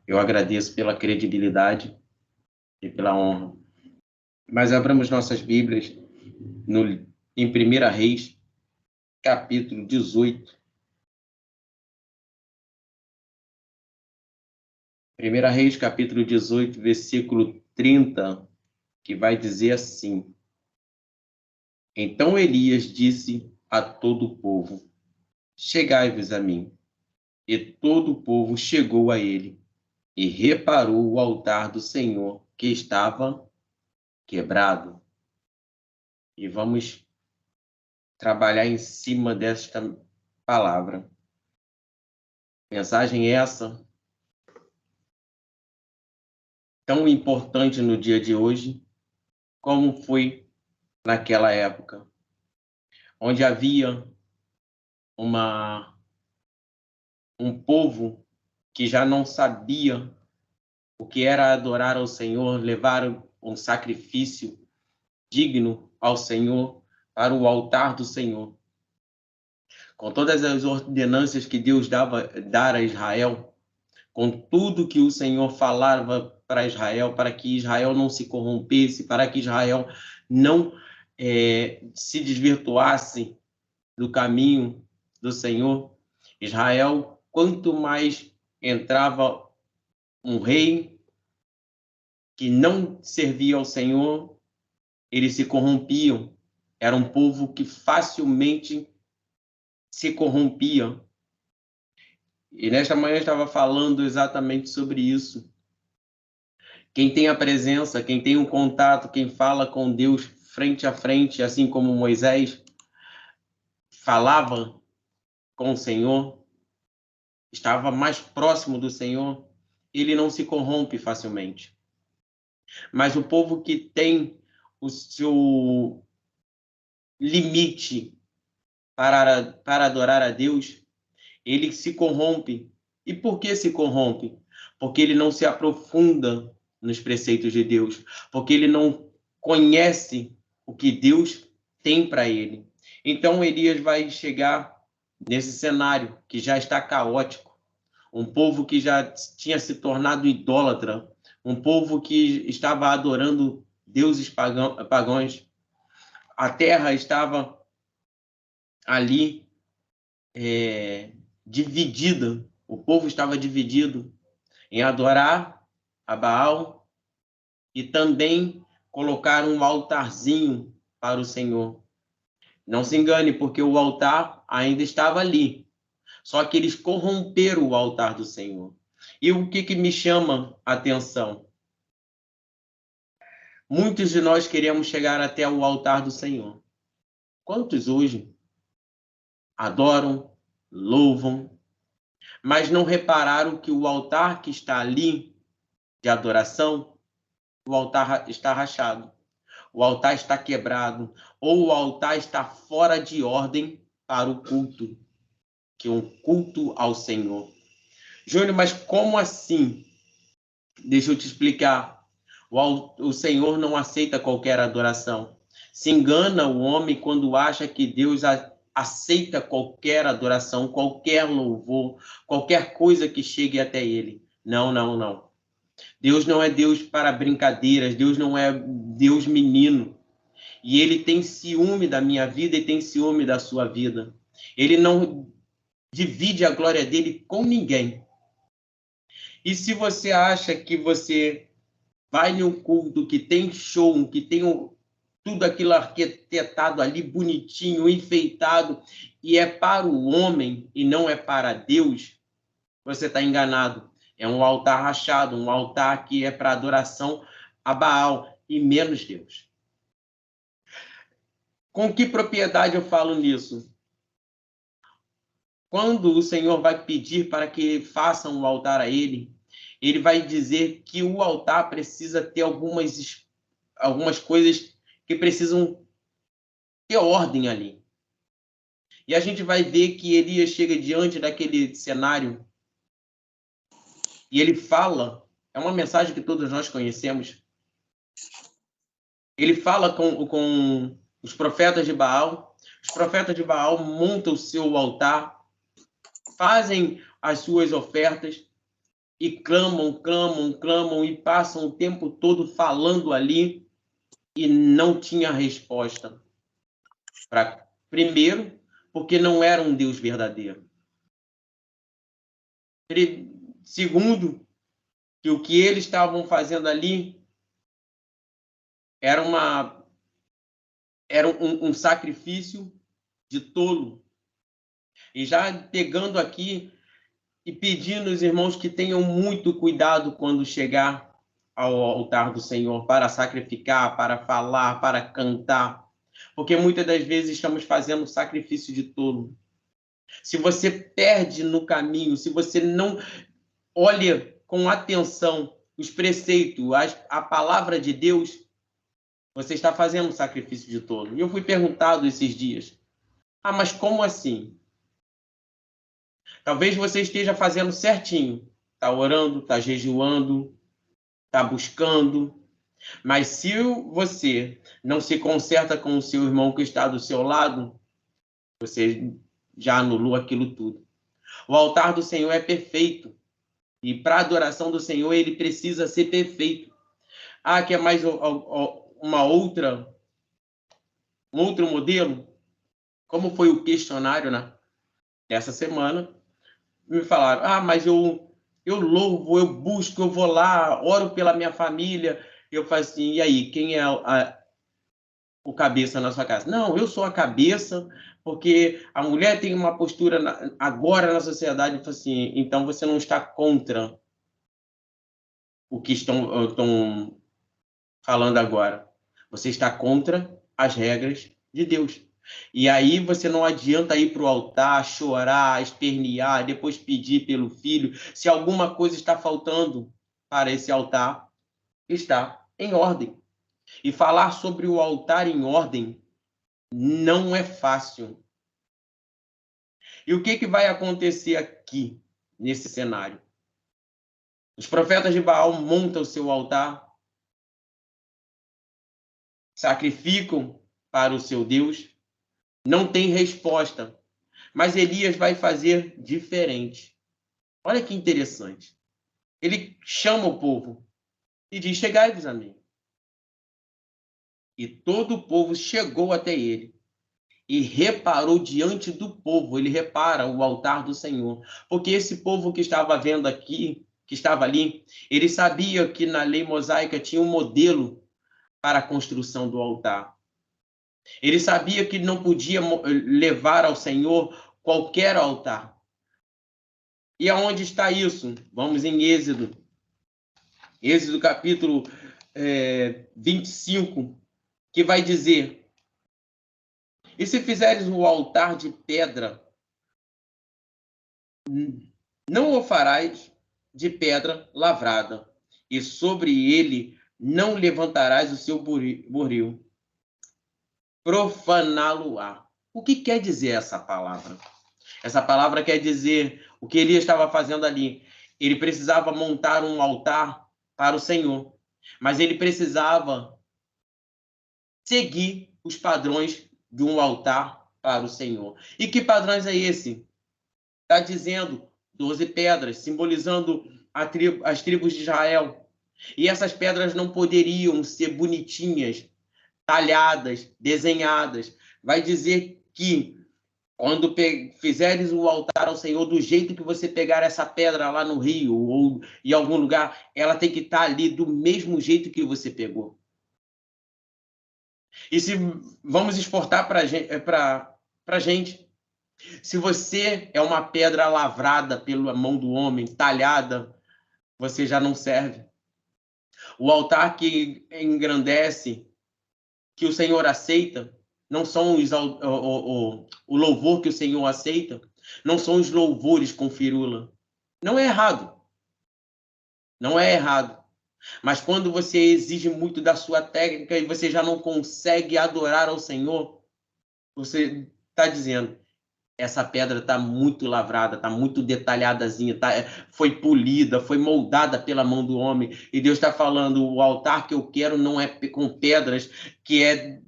Eu agradeço pela credibilidade e pela honra. Mas abramos nossas Bíblias em 1 Reis, capítulo 18. 1 Reis, capítulo 18, versículo 30, que vai dizer assim: Então Elias disse a todo o povo: Chegai-vos a mim. E todo o povo chegou a ele, e reparou o altar do Senhor, que estava quebrado. E vamos trabalhar em cima desta palavra. Mensagem essa tão importante no dia de hoje, como foi naquela época, onde havia um povo que já não sabia o que era adorar ao Senhor, levar um sacrifício digno ao Senhor, para o altar do Senhor. Com todas as ordenanças que Deus dar a Israel, com tudo que o Senhor falava para Israel, para que Israel não se corrompesse, para que Israel não se desvirtuasse do caminho do Senhor. Israel, quanto mais entrava um rei que não servia ao Senhor, eles se corrompiam. Era um povo que facilmente se corrompia. E nesta manhã eu estava falando exatamente sobre isso. Quem tem a presença, quem tem um contato, quem fala com Deus frente a frente, assim como Moisés falava com o Senhor, estava mais próximo do Senhor, ele não se corrompe facilmente. Mas o povo que tem o seu limite para adorar a Deus, ele se corrompe. E por que se corrompe? Porque ele não se aprofunda nos preceitos de Deus, porque ele não conhece o que Deus tem para ele. Então Elias vai chegar nesse cenário que já está caótico, um povo que já tinha se tornado idólatra, um povo que estava adorando deuses pagãos. A terra estava ali dividida, o povo estava dividido em adorar a Baal e também colocar um altarzinho para o Senhor. Não se engane, porque o altar ainda estava ali, só que eles corromperam o altar do Senhor. E o que me chama a atenção? Muitos de nós queremos chegar até o altar do Senhor. Quantos hoje adoram, louvam, mas não repararam que o altar que está ali, de adoração, o altar está rachado, o altar está quebrado, ou o altar está fora de ordem para o culto, que é um culto ao Senhor. Júnior, mas como assim? Deixa eu te explicar. O Senhor não aceita qualquer adoração. Se engana o homem quando acha que Deus aceita qualquer adoração, qualquer louvor, qualquer coisa que chegue até ele. Não, não, não. Deus não é Deus para brincadeiras, Deus não é Deus menino. E ele tem ciúme da minha vida e tem ciúme da sua vida. Ele não divide a glória dele com ninguém. E se você acha que você vai em um culto que tem show, que tem tudo aquilo arquitetado ali, bonitinho, enfeitado, e é para o homem e não é para Deus, você está enganado. É um altar rachado, um altar que é para adoração a Baal e menos Deus. Com que propriedade eu falo nisso? Quando o Senhor vai pedir para que façam um altar a ele, ele vai dizer que o altar precisa ter algumas coisas que precisam ter ordem ali. E a gente vai ver que Elias chega diante daquele cenário e ele fala, é uma mensagem que todos nós conhecemos, ele fala com os profetas de Baal, os profetas de Baal montam o seu altar, fazem as suas ofertas, e clamam, clamam, clamam e passam o tempo todo falando ali e não tinha resposta. Primeiro, porque não era um Deus verdadeiro. Segundo, que o que eles estavam fazendo ali era um sacrifício de tolo. E já pegando aqui e pedindo aos irmãos que tenham muito cuidado quando chegar ao altar do Senhor para sacrificar, para falar, para cantar, porque muitas das vezes estamos fazendo sacrifício de tolo. Se você perde no caminho, se você não olha com atenção os preceitos, a palavra de Deus, você está fazendo um sacrifício de tolo. E eu fui perguntado esses dias, mas como assim? Talvez você esteja fazendo certinho, está orando, está jejuando, está buscando, mas se você não se conserta com o seu irmão que está do seu lado, você já anulou aquilo tudo. O altar do Senhor é perfeito, e para a adoração do Senhor ele precisa ser perfeito. Quer mais um outro modelo? Como foi o questionário, né? Essa semana, me falaram, mas eu louvo, eu busco, eu vou lá, oro pela minha família. Eu falo assim, e aí, quem é o cabeça na sua casa? Não, eu sou a cabeça, porque a mulher tem uma postura agora na sociedade. Eu falo assim, então você não está contra o que estão falando agora. Você está contra as regras de Deus. E aí você não adianta ir para o altar, chorar, espernear, depois pedir pelo filho. Se alguma coisa está faltando para esse altar, está em ordem. E falar sobre o altar em ordem não é fácil. E o que vai acontecer aqui, nesse cenário? Os profetas de Baal montam o seu altar, sacrificam para o seu Deus, não tem resposta. Mas Elias vai fazer diferente. Olha que interessante. Ele chama o povo e diz, chegai-vos a mim. E todo o povo chegou até ele e reparou diante do povo. Ele repara o altar do Senhor. Porque esse povo que estava vendo aqui, que estava ali, ele sabia que na lei mosaica tinha um modelo para a construção do altar. Ele sabia que não podia levar ao Senhor qualquer altar. E aonde está isso? Vamos em Êxodo. Êxodo capítulo 25, que vai dizer, e se fizeres o altar de pedra, não o farás de pedra lavrada, e sobre ele não levantarás o seu buril. Profaná-lo-á. O que quer dizer essa palavra? Essa palavra quer dizer o que Elias estava fazendo ali. Ele precisava montar um altar para o Senhor, mas ele precisava seguir os padrões de um altar para o Senhor. E que padrões é esse? Está dizendo 12 pedras, simbolizando as tribos de Israel. E essas pedras não poderiam ser bonitinhas, talhadas, desenhadas. Vai dizer que quando fizeres o altar ao Senhor, do jeito que você pegar essa pedra lá no rio ou em algum lugar, ela tem que estar ali do mesmo jeito que você pegou. E se vamos exportar para a gente, se você é uma pedra lavrada pela mão do homem, talhada, você já não serve. O altar que engrandece, que o Senhor aceita, não são o louvor que o Senhor aceita, não são os louvores com firula. Não é errado. Não é errado. Mas quando você exige muito da sua técnica e você já não consegue adorar ao Senhor, você está dizendo, essa pedra está muito lavrada, está muito detalhadazinha, foi polida, foi moldada pela mão do homem. E Deus está falando, o altar que eu quero não é com pedras que é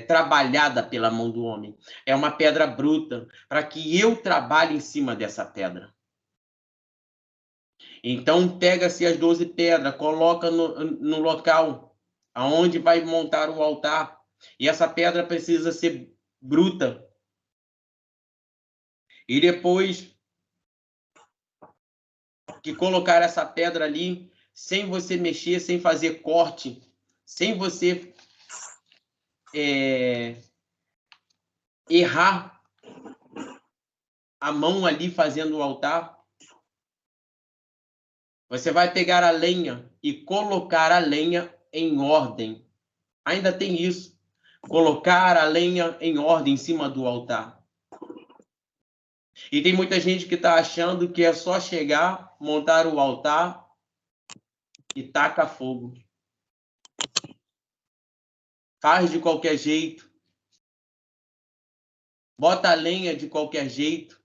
trabalhada pela mão do homem. É uma pedra bruta, para que eu trabalhe em cima dessa pedra. Então, pega-se as 12 pedras, coloca no local aonde vai montar o altar. E essa pedra precisa ser bruta. E depois que colocar essa pedra ali, sem você mexer, sem fazer corte, sem você errar a mão ali fazendo o altar, você vai pegar a lenha e colocar a lenha em ordem. Ainda tem isso. Colocar a lenha em ordem em cima do altar. E tem muita gente que está achando que é só chegar, montar o altar e taca fogo. Faz de qualquer jeito. Bota a lenha de qualquer jeito.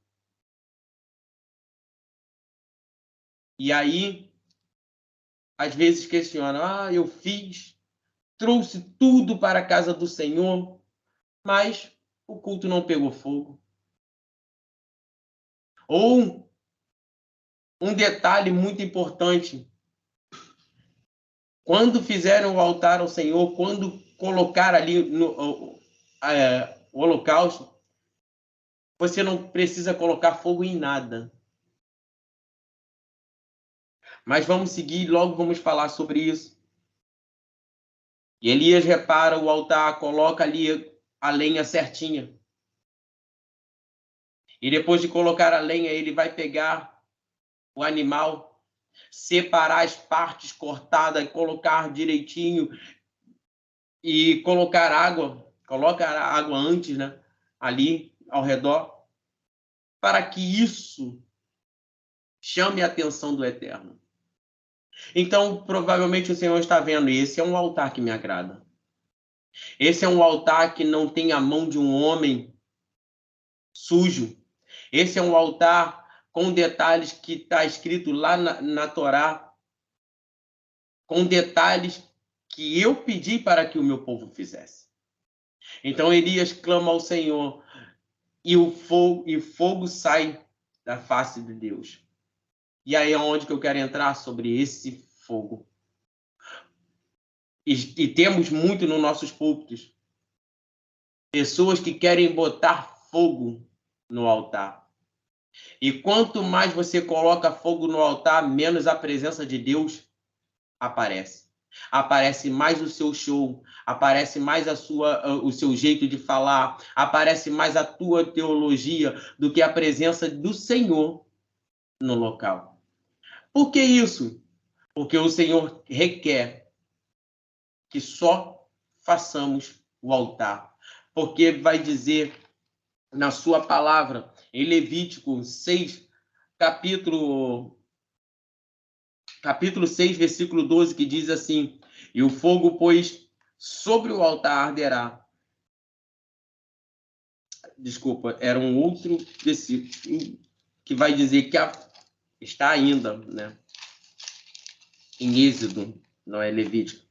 E aí, às vezes questiona, eu fiz, trouxe tudo para a casa do Senhor, mas o culto não pegou fogo. Ou um detalhe muito importante, quando fizeram o altar ao Senhor, quando colocar ali o holocausto, você não precisa colocar fogo em nada. Mas vamos seguir, logo vamos falar sobre isso. E Elias repara o altar, coloca ali a lenha certinha. E depois de colocar a lenha, ele vai pegar o animal, separar as partes cortadas, colocar direitinho e colocar água. Coloca a água antes, né? Ali ao redor, para que isso chame a atenção do Eterno. Então, provavelmente o Senhor está vendo, esse é um altar que me agrada. Esse é um altar que não tem a mão de um homem sujo. Esse é um altar com detalhes que está escrito lá na Torá, com detalhes que eu pedi para que o meu povo fizesse. Então Elias clama ao Senhor e o fogo sai da face de Deus. E aí é onde que eu quero entrar sobre esse fogo. E temos muito nos nossos púlpitos pessoas que querem botar fogo no altar. E quanto mais você coloca fogo no altar, menos a presença de Deus aparece. Aparece mais o seu show, aparece mais o seu jeito de falar, aparece mais a tua teologia do que a presença do Senhor no local. Por que isso? Porque o Senhor requer que só façamos o altar. Porque vai dizer na sua palavra, em Levítico 6, capítulo 6, versículo 12, que diz assim: e o fogo, pois, sobre o altar arderá. Desculpa, era um outro versículo que vai dizer que está ainda, né? Em Êxodo, não é Levítico.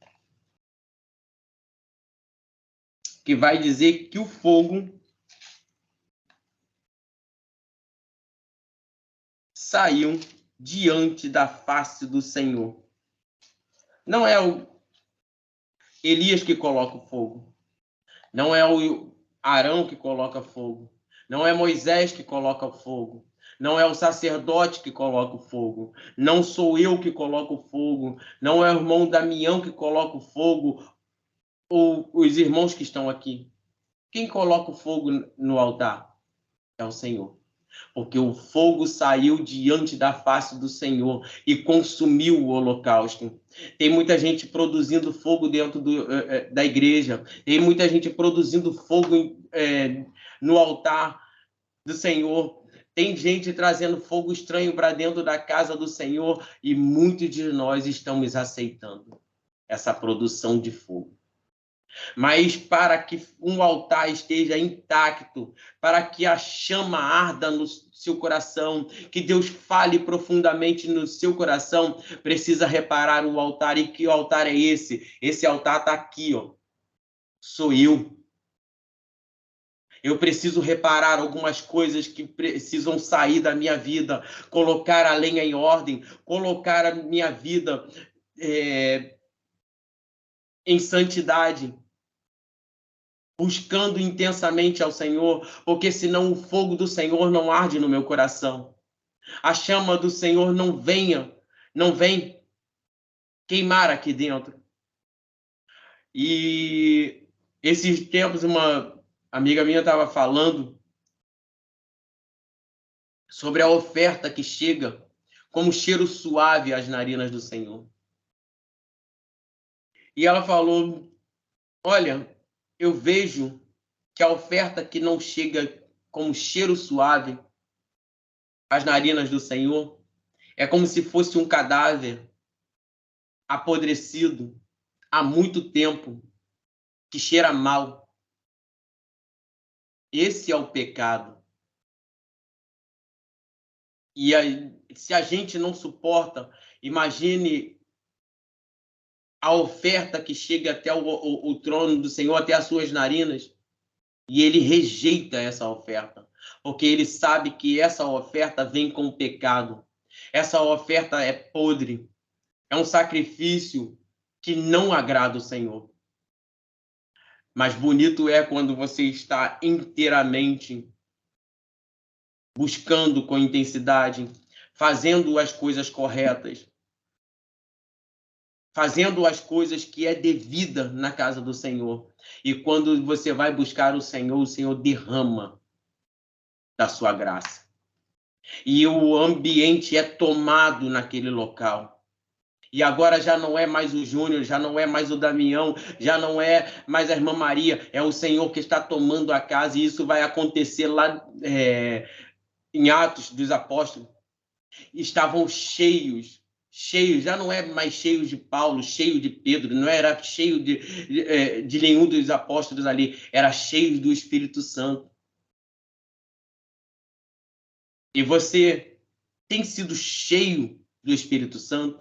Que vai dizer que o fogo saiu diante da face do Senhor. Não é o Elias que coloca o fogo. Não é o Arão que coloca fogo. Não é Moisés que coloca o fogo. Não é o sacerdote que coloca o fogo. Não sou eu que coloco o fogo. Não é o irmão Damião que coloca o fogo. Ou os irmãos que estão aqui. Quem coloca o fogo no altar? É o Senhor. Porque o fogo saiu diante da face do Senhor e consumiu o holocausto. Tem muita gente produzindo fogo dentro da igreja. Tem muita gente produzindo fogo no altar do Senhor. Tem gente trazendo fogo estranho para dentro da casa do Senhor e muitos de nós estamos aceitando essa produção de fogo. Mas para que um altar esteja intacto, para que a chama arda no seu coração, que Deus fale profundamente no seu coração, precisa reparar o altar. E que altar é esse? Esse altar está aqui, ó. Sou eu. Eu preciso reparar algumas coisas que precisam sair da minha vida, colocar a lenha em ordem, colocar a minha vida em santidade, buscando intensamente ao Senhor, porque senão o fogo do Senhor não arde no meu coração. A chama do Senhor não vem queimar aqui dentro. E esses tempos uma amiga minha estava falando sobre a oferta que chega como cheiro suave às narinas do Senhor. E ela falou, olha, eu vejo que a oferta que não chega como cheiro suave às narinas do Senhor é como se fosse um cadáver apodrecido há muito tempo, que cheira mal. Esse é o pecado. E aí, se a gente não suporta, imagine a oferta que chega até o trono do Senhor, até as suas narinas, e ele rejeita essa oferta, porque ele sabe que essa oferta vem com o pecado. Essa oferta é podre, é um sacrifício que não agrada o Senhor. Mas bonito é quando você está inteiramente buscando com intensidade, fazendo as coisas corretas, fazendo as coisas que é devida na casa do Senhor. E quando você vai buscar o Senhor derrama da sua graça. E o ambiente é tomado naquele local. E agora já não é mais o Júnior, já não é mais o Damião, já não é mais a irmã Maria, é o Senhor que está tomando a casa, e isso vai acontecer lá em Atos dos Apóstolos. Estavam cheios, já não é mais cheio de Paulo, cheio de Pedro, não era cheio de nenhum dos apóstolos ali, era cheio do Espírito Santo. E você tem sido cheio do Espírito Santo?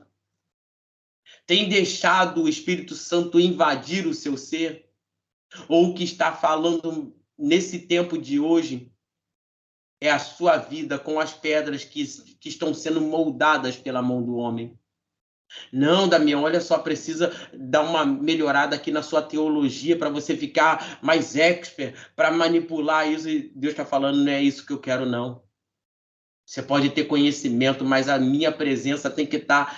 Tem deixado o Espírito Santo invadir o seu ser? Ou o que está falando nesse tempo de hoje é a sua vida com as pedras que estão sendo moldadas pela mão do homem? Não, Damião, olha só, precisa dar uma melhorada aqui na sua teologia para você ficar mais expert, para manipular isso. E Deus está falando, não é isso que eu quero, não. Você pode ter conhecimento, mas a minha presença tem que estar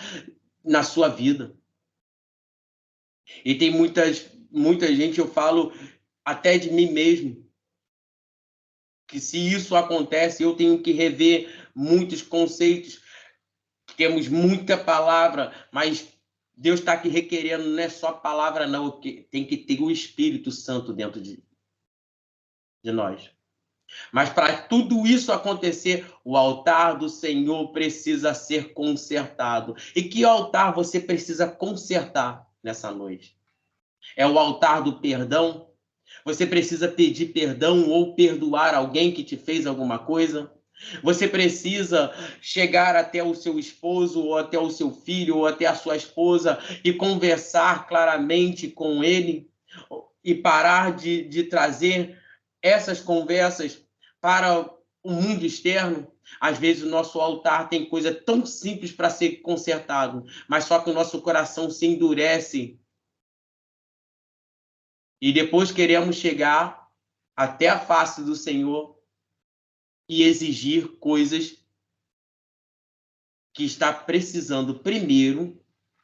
na sua vida. E tem muita gente, eu falo até de mim mesmo, que se isso acontece, eu tenho que rever muitos conceitos. Temos muita palavra, mas Deus está aqui requerendo, não é só palavra, não, tem que ter o Espírito Santo dentro de nós. Mas para tudo isso acontecer, o altar do Senhor precisa ser consertado. E que altar você precisa consertar nessa noite? É o altar do perdão? Você precisa pedir perdão ou perdoar alguém que te fez alguma coisa? Você precisa chegar até o seu esposo, ou até o seu filho, ou até a sua esposa e conversar claramente com ele e parar de trazer essas conversas para o mundo externo. Às vezes o nosso altar tem coisa tão simples para ser consertado, mas só que o nosso coração se endurece e depois queremos chegar até a face do Senhor e exigir coisas que está precisando primeiro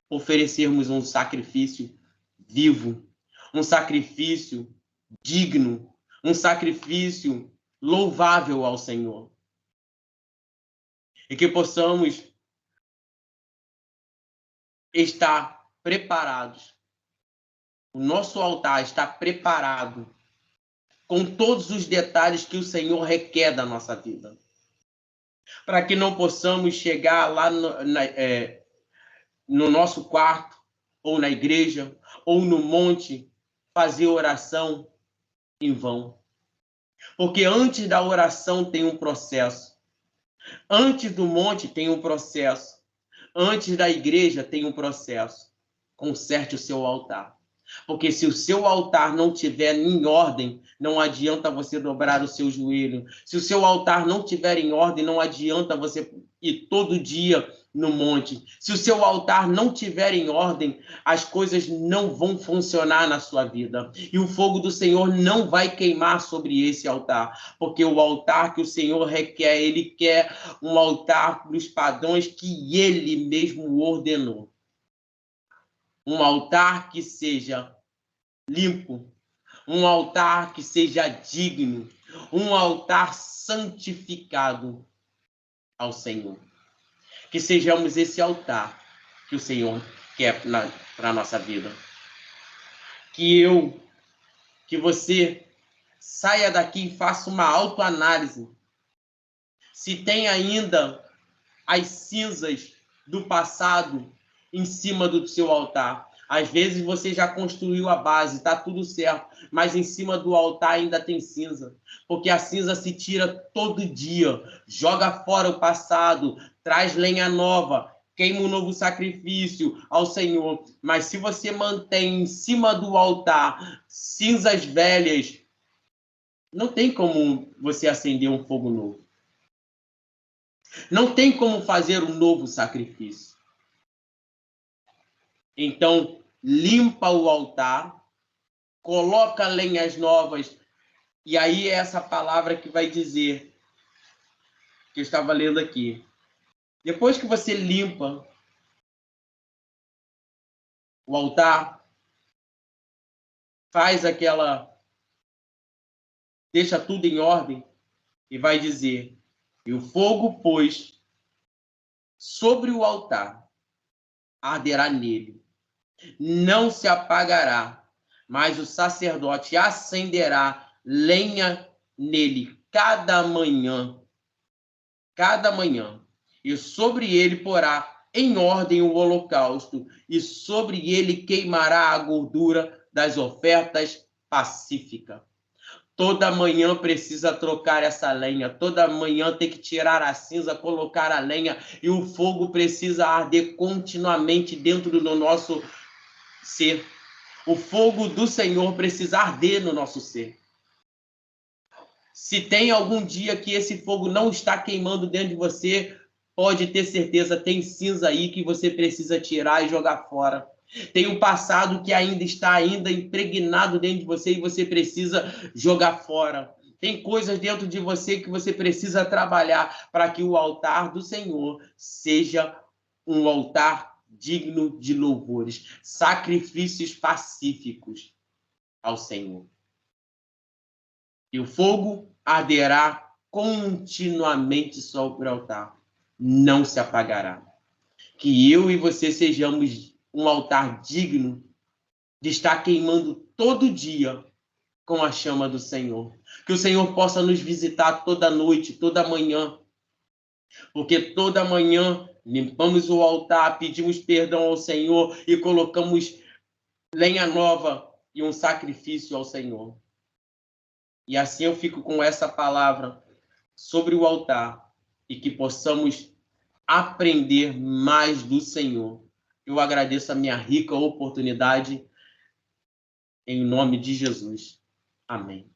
oferecermos um sacrifício vivo, um sacrifício digno, um sacrifício louvável ao Senhor. E que possamos estar preparados. O nosso altar está preparado com todos os detalhes que o Senhor requer da nossa vida. Para que não possamos chegar lá no nosso quarto, ou na igreja, ou no monte, fazer oração em vão. Porque antes da oração tem um processo. Antes do monte tem um processo. Antes da igreja tem um processo. Conserte o seu altar. Porque se o seu altar não estiver em ordem, não adianta você dobrar o seu joelho. Se o seu altar não estiver em ordem, não adianta você ir todo dia no monte. Se o seu altar não estiver em ordem, as coisas não vão funcionar na sua vida. E o fogo do Senhor não vai queimar sobre esse altar. Porque o altar que o Senhor requer, ele quer um altar dos padrões que ele mesmo ordenou. Um altar que seja limpo, um altar que seja digno, um altar santificado ao Senhor. Que sejamos esse altar que o Senhor quer para a nossa vida. Que você saia daqui e faça uma autoanálise. Se tem ainda as cinzas do passado em cima do seu altar. Às vezes você já construiu a base, está tudo certo, mas em cima do altar ainda tem cinza, porque a cinza se tira todo dia. Joga fora o passado, traz lenha nova, queima um novo sacrifício ao Senhor. Mas se você mantém em cima do altar cinzas velhas, não tem como você acender um fogo novo. Não tem como fazer um novo sacrifício. Então, limpa o altar, coloca lenhas novas, e aí é essa palavra que vai dizer, que eu estava lendo aqui. Depois que você limpa o altar, faz deixa tudo em ordem, e vai dizer, e o fogo, pois, sobre o altar, arderá nele, não se apagará, mas o sacerdote acenderá lenha nele cada manhã, e sobre ele porá em ordem o holocausto, e sobre ele queimará a gordura das ofertas pacíficas. Toda manhã precisa trocar essa lenha, toda manhã tem que tirar a cinza, colocar a lenha, e o fogo precisa arder continuamente dentro do nosso ser. O fogo do Senhor precisa arder no nosso ser. Se tem algum dia que esse fogo não está queimando dentro de você, pode ter certeza, tem cinza aí que você precisa tirar e jogar fora. Tem um passado que ainda está impregnado dentro de você e você precisa jogar fora. Tem coisas dentro de você que você precisa trabalhar para que o altar do Senhor seja um altar digno de louvores, sacrifícios pacíficos ao Senhor. E o fogo arderá continuamente sobre o altar, não se apagará. Que eu e você sejamos um altar digno de estar queimando todo dia com a chama do Senhor. Que o Senhor possa nos visitar toda noite, toda manhã, porque toda manhã limpamos o altar, pedimos perdão ao Senhor e colocamos lenha nova e um sacrifício ao Senhor. E assim eu fico com essa palavra sobre o altar e que possamos aprender mais do Senhor. Eu agradeço a minha rica oportunidade em nome de Jesus. Amém.